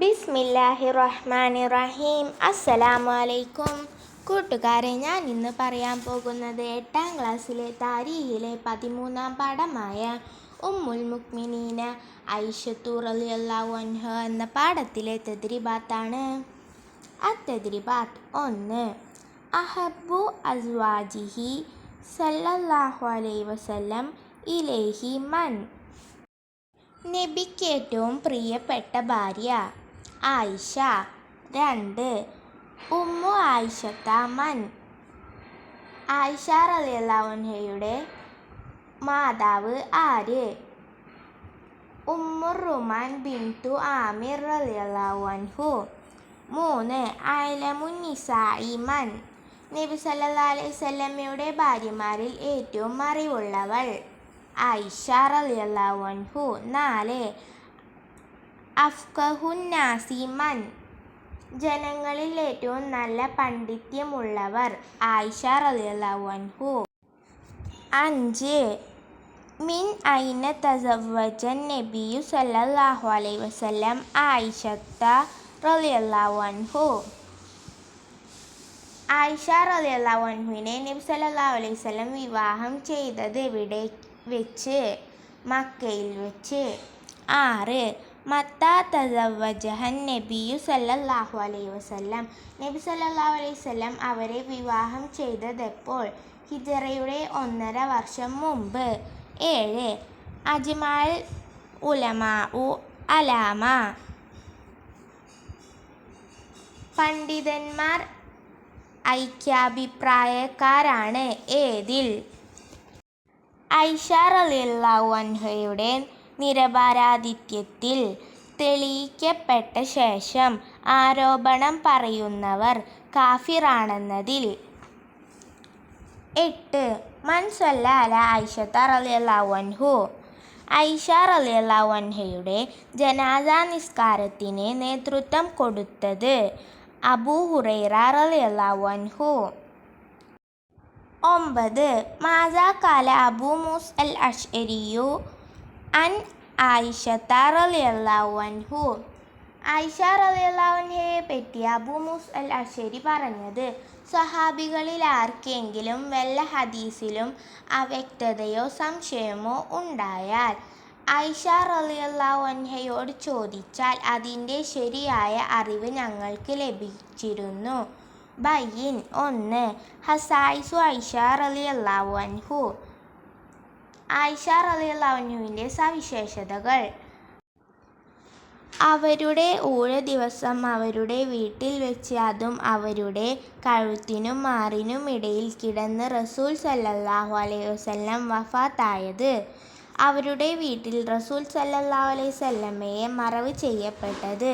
ബിസ്മില്ലാഹിർ റഹ്മാനിർ റഹീം. അസ്സലാമു അലൈക്കും കൂട്ടുകാരെ, ഞാൻ ഇന്ന് പറയാൻ പോകുന്നത് 8ാം ക്ലാസ്സിലെ താരീഖിലെ 13ാം പാഠമായ ഉമ്മുൽ മുഅ്മിനീന ഐഷത്തു റളിയല്ലാഹു അൻഹ എന്ന പാഠത്തിലെ തദ്രിബാത്താണ്. അത്തദ്രിബാത്ത് 1. അഹബ്ബു അസ്വാജിഹി സല്ലല്ലാഹു അലൈഹി വസല്ലം ഇലൈഹി മൻ. നബിക്ക് ഏറ്റവും പ്രിയപ്പെട്ട ഭാര്യ ആയിഷ. 2. ഉമ്മു ആയിഷത്ത മൻ. ആയിഷ റളിയല്ലാഹു അൻഹയുടെ മാതാവ് ആര്? ഉമ്മുർ റുമാൻ ബിൻതു ആമിർ റളിയല്ലാഹു അൻഹു. 3. അഅലമുൻ നിസാഇ മൻ. നബി സല്ലല്ലാഹു അലൈഹി വസല്ലമയുടെ ഭാര്യമാരിൽ ഏറ്റവും അറിവുള്ളവൾ ആയിഷ റളിയല്ലാഹു അൻഹു. 4. അഫ്ഖഹുൻ നാസി മൻ. ജനങ്ങളിൽ ഏറ്റവും നല്ല പാണ്ഡിത്യമുള്ളവർ ആയിഷ റളിയല്ലാഹു അൻഹു. 5. മിൻ ഐന തസവ്വജൻ നബിയ്യു സല്ലല്ലാഹു അലൈഹി വസല്ലം ആയിഷത്ത റളിയല്ലാഹു അൻഹു. ആയിഷ റളിയല്ലാഹു അൻഹുവിനെ നബി സല്ലല്ലാഹു അലൈഹി വസല്ലം വിവാഹം ചെയ്തത് എവിടെ വെച്ച്? മക്കയിൽ വെച്ച്. 6. മത്താ തസവ്വജഹൻ നബിയ്യു സല്ലല്ലാഹു അലൈഹി വസല്ലം. നബി സല്ലല്ലാഹു അലൈഹി വസല്ലം അവരെ വിവാഹം ചെയ്തതെപ്പോൾ? ഹിജ്റയുടെ 1.5 വർഷം മുമ്പ്. 7. അജ്മഅൽ ഉലമാഉ അലാമ. പണ്ഡിതന്മാർ ഐക്യാഭിപ്രായക്കാരാണ് ഏതിൽ? ആയിഷ റളിയല്ലാഹു അൻഹയുടെ നിരപരാധിത്വത്തിൽ തെളിയിക്കപ്പെട്ട ശേഷം ആരോപണം പറയുന്നവർ കാഫിറാണെന്നതിൽ. 8. മൻ സ്വല്ല അലാ ആയിഷത്ത റളിയല്ലാഹു അൻഹു. ആയിഷ റളിയല്ലാഹു അൻഹയുടെ ജനാസ നിസ്കാരത്തിന് നേതൃത്വം കൊടുത്തത് അബൂ ഹുറൈറ റളിയല്ലാഹു അൻഹു. 9. മാസാ ഖാല അബൂ മൂസ അൽ അശ്അരിയു അൻ ആയിഷത്ത റളിയല്ലാഹു അൻഹു. ആയിഷ റളിയല്ലാഹു അൻഹയെ പറ്റി അബൂ മൂസ അൽ അശ്അരി പറഞ്ഞത്: സ്വഹാബികളിൽ ആർക്കെങ്കിലും വല്ല ഹദീസിലും അവ്യക്തതയോ സംശയമോ ഉണ്ടായാൽ ആയിഷ റളിയല്ലാഹു അൻഹയോട് ചോദിച്ചാൽ അതിൻ്റെ ശരിയായ അറിവ് ഞങ്ങൾക്ക് ലഭിച്ചിരുന്നു. ബയ്യിൻ. 1. ഖസായിസു ആയിഷ റളിയല്ലാഹു അൻഹു. ആയിഷ റളിയല്ലാഹു അൻഹുവിൻ്റെ സവിശേഷതകൾ. അവരുടെ ഊഴ ദിവസം അവരുടെ വീട്ടിൽ വെച്ച്, അതും അവരുടെ കഴുത്തിനും മാറിനും ഇടയിൽ കിടന്ന് റസൂൽ സല്ലല്ലാഹു അലൈഹി വസല്ലം വഫാത്തായത്. അവരുടെ വീട്ടിൽ റസൂൽ സല്ലല്ലാഹു അലൈഹി വസല്ലമയെ മറവ് ചെയ്യപ്പെട്ടത്.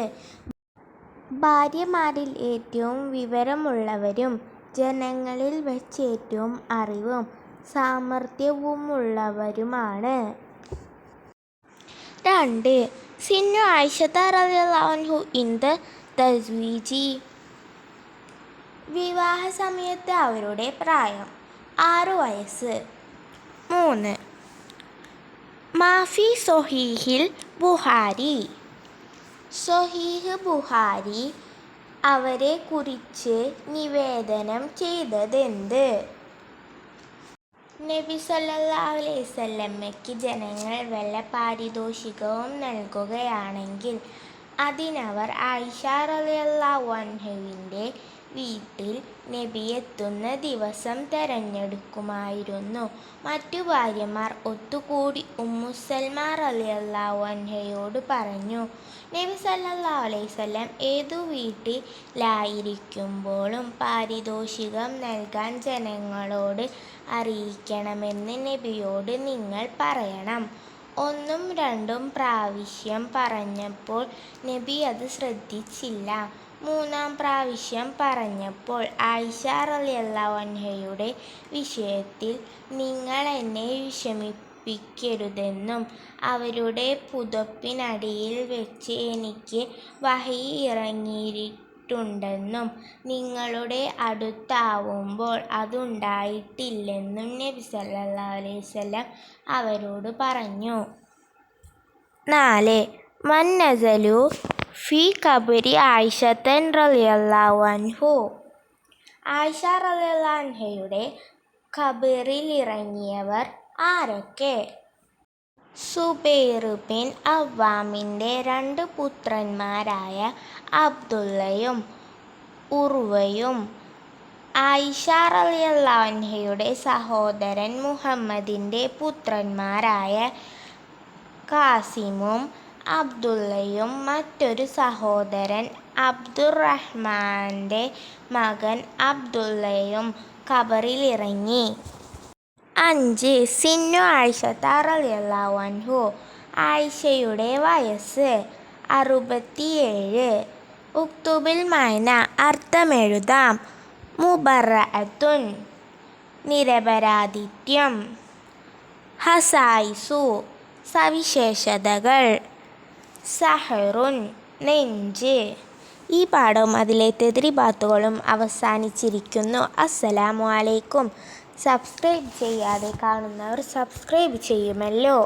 ഭാര്യമാരിൽ ഏറ്റവും വിവരമുള്ളവരും ജനങ്ങളിൽ വെച്ച് ഏറ്റവും അറിവും സാമർത്ഥ്യവുമുള്ളവരുമാണ്. 2. സിന്നു ആയിഷത്ത റളിയല്ലാഹു അൻഹു ഇൻദ തസ്വീജി. വിവാഹ സമയത്ത് അവരുടെ പ്രായം 6 വയസ്സ്. 3. മാഫി സ്വഹീഹിൽ ബുഖാരി. സ്വഹീഹ് ബുഖാരി അവരെ കുറിച്ച് നിവേദനം ചെയ്തതെന്ത്? നബി സല്ലല്ലാഹു അലൈഹി വസല്ലമയ്ക്ക് ജനങ്ങൾ വല്ല പാരിതോഷികവും നൽകുകയാണെങ്കിൽ അതിനവർ ആയിഷ റളിയല്ലാഹു അൻഹയുടെ വീട്ടിൽ നബി എത്തുന്ന ദിവസം തെരഞ്ഞെടുക്കുമായിരുന്നു. മറ്റു ഭാര്യമാർ ഒത്തുകൂടി ഉമ്മു സൽമ റളിയല്ലാഹു അൻഹയോട് പറഞ്ഞു: നബി സല്ലല്ലാഹു അലൈഹി വസല്ലം ഏതു വീട്ടിലായിരിക്കുമ്പോഴും പാരിതോഷികം നൽകാൻ ജനങ്ങളോട് അറിയിക്കണമെന്ന് നബിയോട് നിങ്ങൾ പറയണം. 1ഉം 2ഉം പ്രാവശ്യം പറഞ്ഞപ്പോൾ നബി അത് ശ്രദ്ധിച്ചില്ല. 3ാം പ്രാവശ്യം പറഞ്ഞപ്പോൾ ആയിഷ റളിയല്ലാഹു അൻഹയുടെ വിഷയത്തിൽ നിങ്ങൾ എന്നെ വിഷമിപ്പിക്കരുതെന്നും അവരുടെ പുതപ്പിനടിയിൽ വെച്ച് എനിക്ക് വഹ്യ് ഇറങ്ങിയിട്ടുണ്ടെന്നും നിങ്ങളുടെ അടുത്താവുമ്പോൾ അതുണ്ടായിട്ടില്ലെന്നും നബി സല്ലല്ലാഹു അലൈഹി വസല്ലം അവരോട് പറഞ്ഞു. 4. മന്നസലു ഫി ഖബരി ആയിഷത്തൻ റളിയല്ലാഹു അൻഹു. ആയിഷ റളിയല്ലാഹു അൻഹയുടെ ഖബറിലിറങ്ങിയവർ ആരൊക്കെ? സുബൈർ ബിൻ അവ്വാമിൻ്റെ 2 പുത്രന്മാരായ അബ്ദുള്ളയും ഉർവയും, ആയിഷ റളിയല്ലാഹു അൻഹയുടെ സഹോദരൻ മുഹമ്മദിൻ്റെ പുത്രന്മാരായ ഖാസിമും അബ്ദുള്ളയും, മറ്റൊരു സഹോദരൻ അബ്ദുറഹ്മാൻ്റെ മകൻ അബ്ദുള്ളയും ഖബറിലിറങ്ങി. 5. സിന്നു ആയിഷത്ത റളിയല്ലാഹു അൻഹു. ആയിഷയുടെ വയസ്സ് 67. ഉക്തുബിൽ മഅന. അർത്ഥമെഴുതാം. മുബറഅത്തുൻ, നിരപരാധിത്യം. ഹസായിസു, സവിശേഷതകൾ. സഹറുൻ, നെഞ്ച്. ഈ പാഠവും അതിലെ തെദ്രീബാത്തുകളും അവസാനിച്ചിരിക്കുന്നു. അസ്സലാമു അലൈക്കും. സബ്സ്ക്രൈബ് ചെയ്യാതെ കാണുന്നവർ സബ്സ്ക്രൈബ് ചെയ്യുമല്ലോ.